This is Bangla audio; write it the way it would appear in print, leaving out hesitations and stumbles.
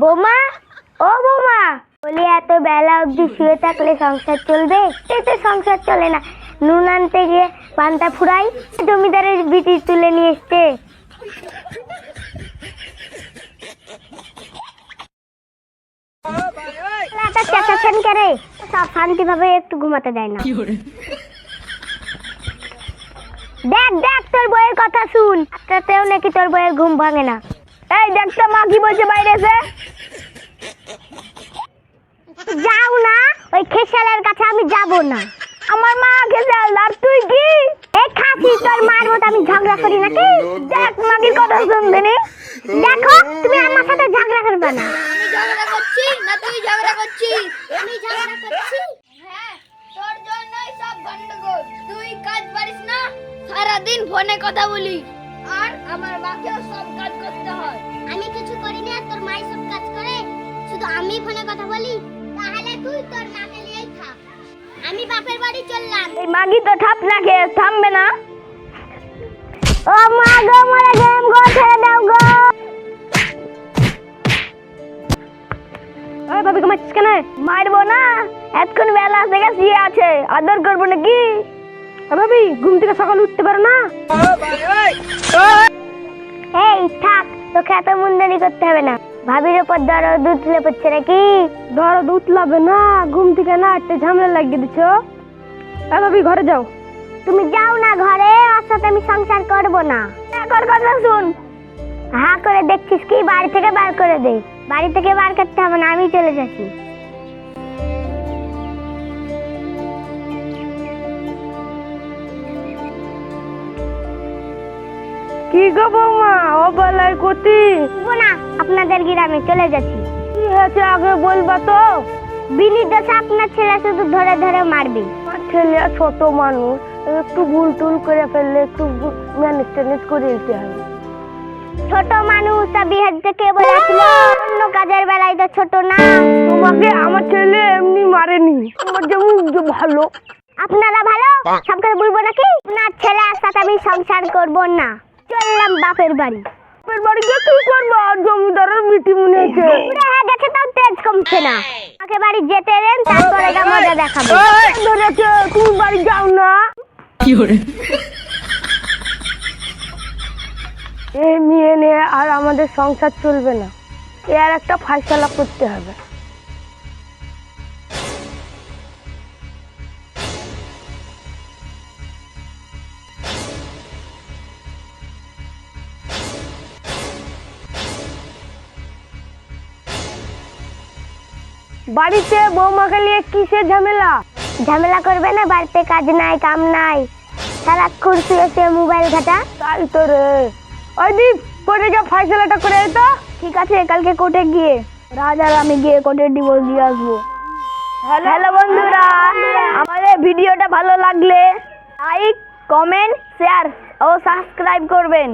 বোমা, ও বোমা, বলি এত বেলা অবধি শুয়ে থাকলে সংসার চলবে? এতে সংসার চলে না। নুন আনতে গিয়ে পান্তা ফুরাই, জমিদারের বিটি তুলে নিয়ে এসছে। চেঁচাচ্ছেন কে রে? সব শান্তি ভাবে একটু ঘুমাতে দেয় না। দেখ দেখ, তোর বইয়ের কথা শুন, তাতেও নাকি তোর বইয়ের ঘুম ভাঙে না। এই দেখতো মা কি বলছে বাইরে এসে। যাও না, ওই খেসালের কাছে আমি যাব না। আমার মা খেসাল, আর তুই কি? এই খাসি, তোর মার মতো আমি ঝগড়া করি নাকি? দেখ মাগির কথা শুনবে নি। দেখো তুমি আমার সাথে ঝগড়া করবে না। আমি ঝগড়া করছি না তুই ঝগড়া করছিস? আমি ঝগড়া করছি। হ্যাঁ, তোর জন্যই সব গন্ডগোল। তুই কাজ পারিস না, সারা দিন ফোনে কথা বলি, আর আমার মাকেও সব কাজ করতে হয়। আমি কিছু করি না, তোর মাই সব কাজ করে, শুধু আমি ফোনে কথা বলি। তাহলে তুই তোর মাকে নিয়েই থাক, আমি বাপের বাড়ি চললাম। এই মাগি তো থাপ না খেয়ে থামবে না। ও মা গো, মরে গেম গো, ছেড়ে দাও গো। ওই ভাবি ঘুমাচ্ছিস কেন? মারবো না, এতক্ষণ বেলা থেকে শুয়ে আছে, আদর করবো নাকি? ভাবি ঘুম থেকে সকালে উঠতে পারো না? এই থাক, তোকে এত মুন্ডানি করতে হবে না। ভাবির ওপর দরদ উতলে পড়ছে নাকি? দরদ উতলাবে না, ঘুম থেকে না একটা ঝামেলা লাগিয়ে দিচ্ছ। ভাবি ঘরে যাও। তুমি যাও না ঘরে, ওর সাথে আমি সংসার করবো না। কর কথা শুন, হা করে দেখছিস কি? বাড়ি থেকে বার করে দে। বাড়ি থেকে বার করতে হবে না, আমি চলে যাচ্ছি। কি গো বৌমা, ও বলাই কোতি না, আপনাদের গ্রামে চলে যাচ্ছি। কি হয়েছে আগে বলবা তো? বিনি দশা আপনার ছেলে শুধু ধরে ধরে মারবে। আমার ছেলে ছোট মানুষ, একটু ভুল টুল করে ফেললে একটু ম্যানেজ ট্যানেজ করে দিতে হবে। ছোট মানুষ বিহার থেকে বলেছিল, অন্য কাজের বেলায় তো ছোট না। তোমাকে আমার ছেলে এমনি মারেনি, আমার যেমন ভালো। আপনারা ভালো, সবকে বলবো নাকি? আপনার ছেলের সাথে আমি সংসার করব না, চললাম বাপের বাড়ি। বাপের বাড়ি গিয়ে কি করবো? জমিদারের মিটি মনে হচ্ছে। হ্যাঁ দেখে তাও তেজ কমছে না। আমাকে বাড়ি যেতে দেন, তারপরে মজা দেখাবো। ধরেছে, তুমি বাড়ি যাও না। কি করে এই মেয়ে নিয়ে আর আমাদের সংসার চলবে না, এর একটা ফয়সালা করতে হবে। বাড়িতে বৌমাকে নিয়ে কিসের ঝামেলা? ঝামেলা করবে না, বাড়িতে কাজ নাই কাম নাই, সারাক্ষণ শুয়ে শুয়ে মোবাইল ঘাটা। তাই তো রে। ওই দীপ, কোর্টে যা ফয়সালাটা করে তো। ঠিক আছে, কালকে কোর্টে গিয়ে রাজার আমি গিয়ে কোর্টে ডিভোর্স দিয়ে আসবো। হ্যালো বন্ধুরা, আমাদের ভিডিওটা ভালো লাগলে লাইক, কমেন্ট, শেয়ার ও সাবস্ক্রাইব করবেন।